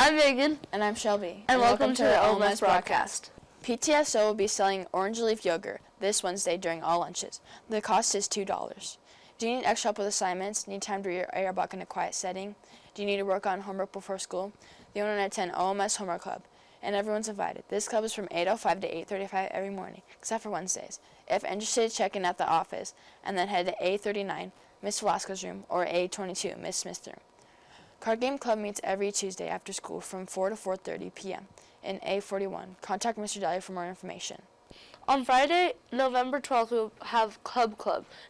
I'm Megan. And I'm Shelby. And welcome to the OMS broadcast. PTSO will be selling orange leaf yogurt this Wednesday during all lunches. The cost is $2. Do you need extra help with assignments? Need time to read your book in a quiet setting? Do you need to work on homework before school? The owner attend OMS Homework Club, and everyone's invited. This club is from 8:05 to 8:35 every morning, except for Wednesdays. If interested, check in at the office, and then head to A39, Miss Velasco's room, or A22, Miss Smith's room. Card Game Club meets every Tuesday after school from 4 to 4:30 p.m. in A41. Contact Mr. Daly for more information. On Friday, November 12th, we'll have Club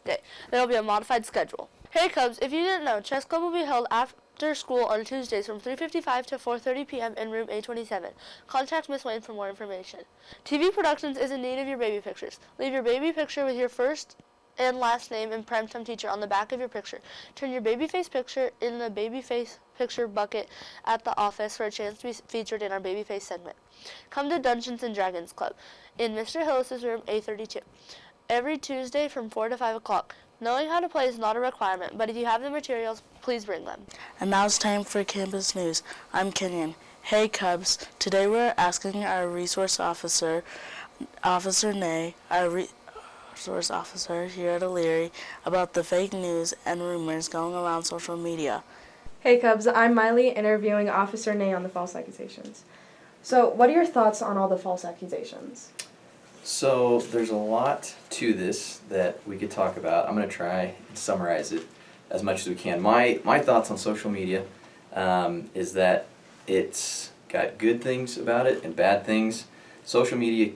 Day. There will be a modified schedule. Hey Cubs, if you didn't know, Chess Club will be held after school on Tuesdays from 3:55 to 4:30 p.m. in room A27. Contact Miss Wayne for more information. TV Productions is in need of your baby pictures. Leave your baby picture with your first and last name and primetime teacher on the back of your picture. Turn your baby face picture in the baby face picture bucket at the office for a chance to be featured in our baby face segment. Come to Dungeons and Dragons Club in Mr. Hillis' room A32 every Tuesday from 4 to 5 o'clock. Knowing how to play is not a requirement, but if you have the materials, please bring them. And now it's time for campus news. I'm Kenyon. Hey Cubs, today we're asking our resource officer, Officer Nay, resource officer here at O'Leary, about the fake news and rumors going around social media. Hey Cubs, I'm Miley, interviewing Officer Nay on the false accusations. So, what are your thoughts on all the false accusations? So, there's a lot to this that we could talk about. I'm going to try and summarize it as much as we can. My thoughts on social media is that it's got good things about it and bad things. Social media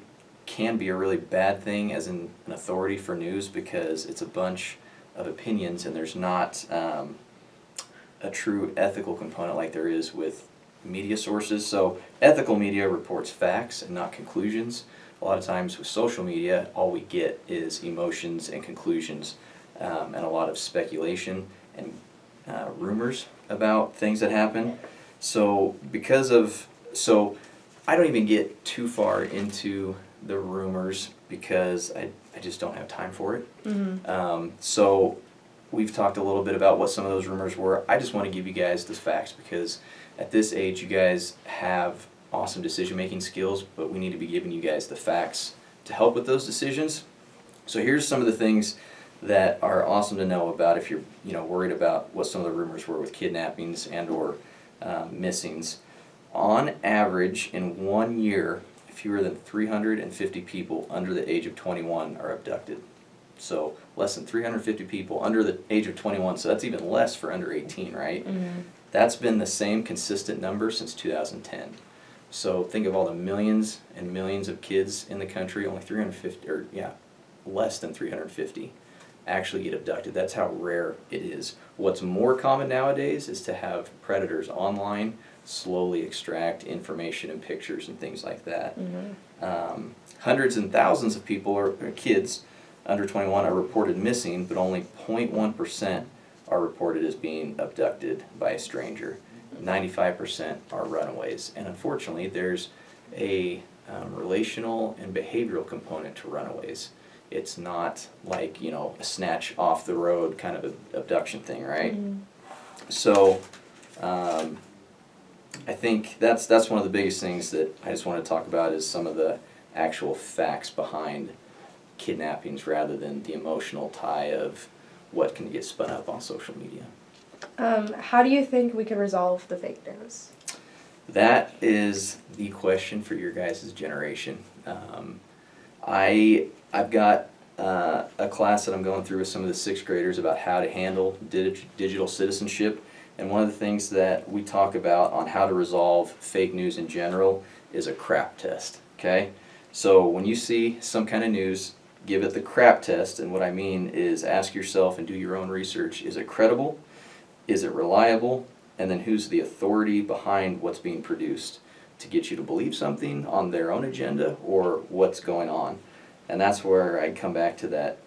can be a really bad thing as an authority for news because it's a bunch of opinions and there's not a true ethical component like there is with media sources. So ethical media reports facts and not conclusions. A lot of times with social media, all we get is emotions and conclusions and a lot of speculation and rumors about things that happen. So I don't even get too far into the rumors because I just don't have time for it. Mm-hmm. So we've talked a little bit about what some of those rumors were. I just want to give you guys the facts because at this age you guys have awesome decision-making skills, but we need to be giving you guys the facts to help with those decisions. So here's some of the things that are awesome to know about if you're worried about what some of the rumors were with kidnappings and or missings. On average, in 1 year, fewer than 350 people under the age of 21 are abducted. So less than 350 people under the age of 21, so that's even less for under 18, right? Mm-hmm. That's been the same consistent number since 2010. So think of all the millions and millions of kids in the country, only 350, less than 350 actually get abducted. That's how rare it is. What's more common nowadays is to have predators online slowly extract information and pictures and things like that. Mm-hmm. Hundreds and thousands of people, or kids under 21, are reported missing, but only 0.1% are reported as being abducted by a stranger. 95% are runaways. And unfortunately, there's a relational and behavioral component to runaways. It's not like, a snatch off the road kind of abduction thing, right? Mm-hmm. So, I think that's one of the biggest things that I just want to talk about is some of the actual facts behind kidnappings rather than the emotional tie of what can get spun up on social media. How do you think we could resolve the fake news? That is the question for your guys' generation. I've got a class that I'm going through with some of the 6th graders about how to handle digital citizenship. And one of the things that we talk about on how to resolve fake news in general is a crap test, okay? So when you see some kind of news, give it the crap test, and what I mean is ask yourself and do your own research. Is it credible? Is it reliable? And then who's the authority behind what's being produced to get you to believe something on their own agenda or what's going on? And that's where I come back to that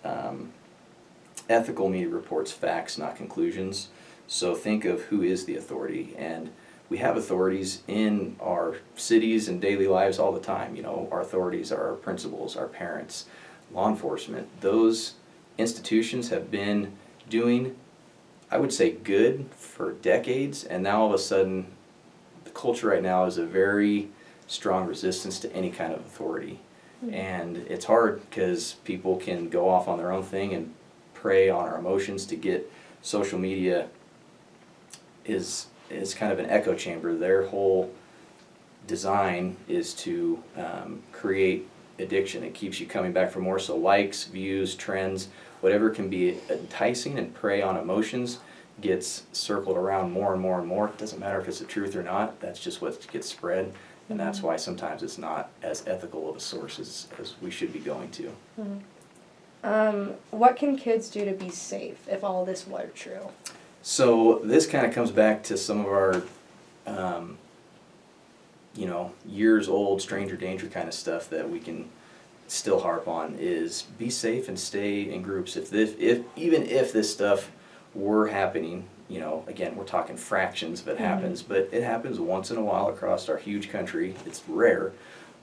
ethical media reports facts, not conclusions. So think of who is the authority, and we have authorities in our cities and daily lives all the time. Our authorities are our principals, our parents, law enforcement. Those institutions have been doing, I would say, good for decades, and now all of a sudden the culture right now is a very strong resistance to any kind of authority. And it's hard because people can go off on their own thing and prey on our emotions. To get social media is kind of an echo chamber. Their whole design is to create addiction. It keeps you coming back for more. So likes, views, trends, whatever can be enticing and prey on emotions gets circled around more and more and more. It doesn't matter if it's the truth or not. That's just what gets spread. And that's why sometimes it's not as ethical of a source as we should be going to. What can kids do to be safe if all this were true? So this kind of comes back to some of our, years old stranger danger kind of stuff that we can still harp on. Is be safe and stay in groups. Even if this stuff were happening, again, we're talking fractions of it happens, but it happens once in a while across our huge country. It's rare,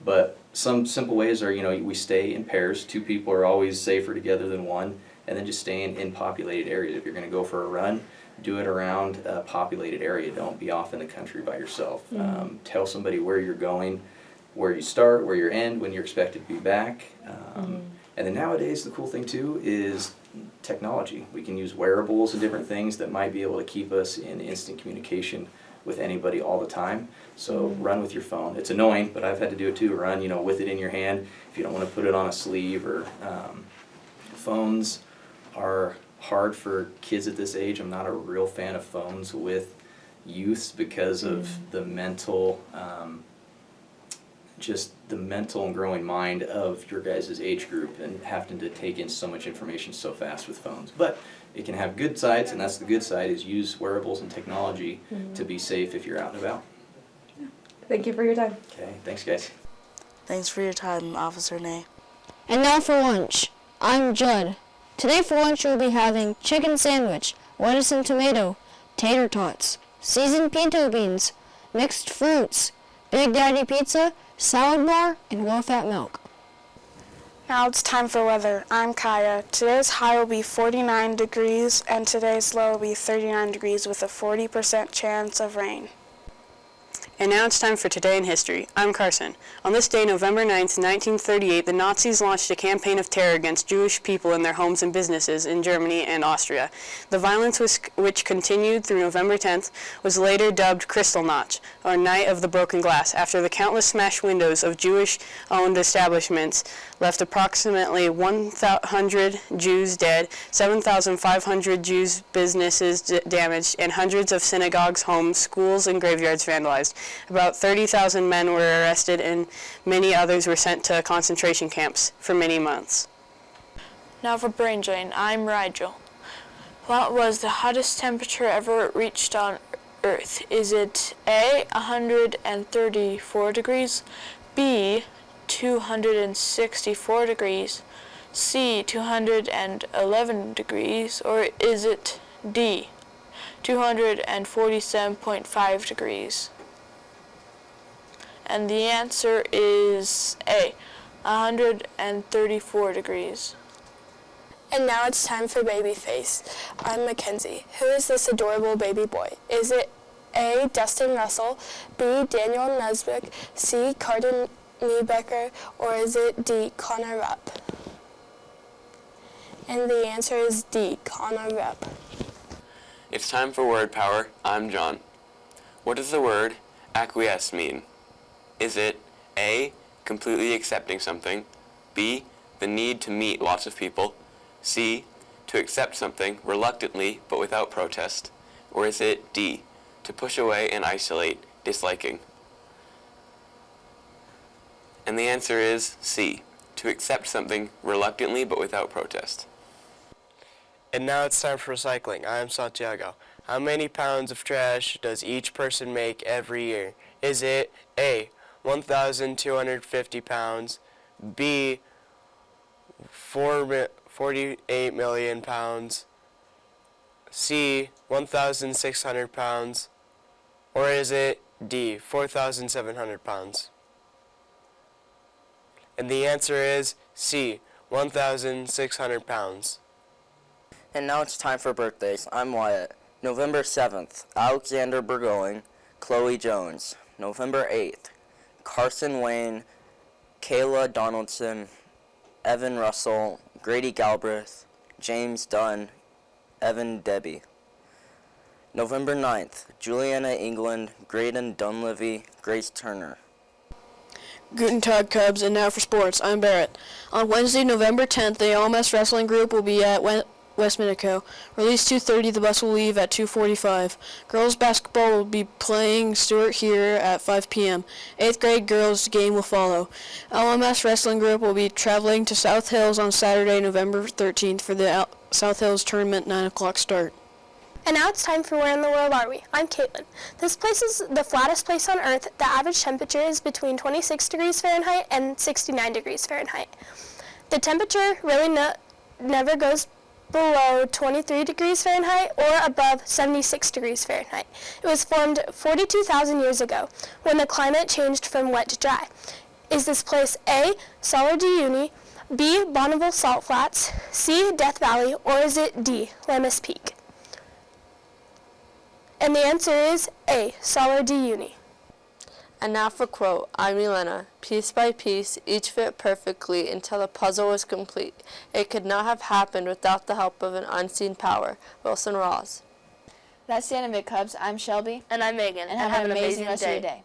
but some simple ways are, we stay in pairs. 2 people are always safer together than one, and then just staying in populated areas. If you're going to go for a run, do it around a populated area. Don't be off in the country by yourself. Tell somebody where you're going, where you start, where you end, when you're expected to be back. And then nowadays, the cool thing too is technology. We can use wearables and different things that might be able to keep us in instant communication with anybody all the time. So run with your phone. It's annoying, but I've had to do it too. Run, with it in your hand. If you don't want to put it on a sleeve, or phones are hard for kids at this age. I'm not a real fan of phones with youths because of the mental, just the mental and growing mind of your guys' age group, and having to take in so much information so fast with phones. But it can have good sides, and that's the good side, is use wearables and technology to be safe if you're out and about. Thank you for your time. Okay, thanks guys. Thanks for your time, Officer Nay. And now for lunch. I'm Judd. Today for lunch we'll be having chicken sandwich, lettuce and tomato, tater tots, seasoned pinto beans, mixed fruits, Big Daddy pizza, salad bar, and low-fat milk. Now it's time for weather. I'm Kaya. Today's high will be 49 degrees and today's low will be 39 degrees with a 40% chance of rain. And now it's time for Today in History. I'm Carson. On this day, November 9th, 1938, the Nazis launched a campaign of terror against Jewish people in their homes and businesses in Germany and Austria. The violence, which continued through November 10th, was later dubbed Kristallnacht, or Night of the Broken Glass, after the countless smashed windows of Jewish-owned establishments left approximately 100 Jews dead, 7,500 Jews' businesses damaged, and hundreds of synagogues, homes, schools, and graveyards vandalized. About 30,000 men were arrested, and many others were sent to concentration camps for many months. Now for Brain Drain, I'm Rigel. What was the hottest temperature ever reached on Earth? Is it A, 134 degrees, B, 264 degrees, C, 211 degrees, or is it D, 247.5 degrees? And the answer is A, 134 degrees. And now it's time for Baby Face. I'm Mackenzie. Who is this adorable baby boy? Is it A, Dustin Russell, B, Daniel Nesbitt, C, Carden Niebecker, or is it D, Connor Rupp? And the answer is D, Connor Rupp. It's time for Word Power. I'm John. What does the word acquiesce mean? Is it A, completely accepting something, B, the need to meet lots of people, C, to accept something reluctantly but without protest, or is it D, to push away and isolate, disliking? And the answer is C, to accept something reluctantly but without protest. And now it's time for recycling. I am Santiago. How many pounds of trash does each person make every year? Is it A, 1,250 pounds, B, 48 million pounds, C, 1,600 pounds, or is it D, 4,700 pounds? And the answer is C, 1,600 pounds. And now it's time for birthdays. I'm Wyatt. November 7th, Alexander Burgoyne, Chloe Jones. November 8th, Carson Wayne, Kayla Donaldson, Evan Russell, Grady Galbraith, James Dunn, Evan Debbie. November 9th, Juliana England, Graydon Dunleavy, Grace Turner. Guten Tag, Cubs, and now for sports. I'm Barrett. On Wednesday, November 10th, the LMS Wrestling Group will be at West Minico. Release 2:30, the bus will leave at 2:45. Girls basketball will be playing Stuart here at 5 p.m. 8th grade girls game will follow. LMS Wrestling Group will be traveling to South Hills on Saturday, November 13th for the South Hills tournament 9 o'clock start. And now it's time for Where in the World Are We? I'm Caitlin. This place is the flattest place on Earth. The average temperature is between 26 degrees Fahrenheit and 69 degrees Fahrenheit. The temperature really never goes below 23 degrees Fahrenheit or above 76 degrees Fahrenheit. It was formed 42,000 years ago when the climate changed from wet to dry. Is this place A, Salar de Uyuni, B, Bonneville Salt Flats, C, Death Valley, or is it D, Lemmus Peak? And the answer is A, Salar de Uyuni. And now for quote, I'm Elena. Piece by piece, each fit perfectly until the puzzle was complete. It could not have happened without the help of an unseen power. Wilson Rawls. That's the end of it, Cubs. I'm Shelby. And I'm Megan. And have an amazing rest of your day.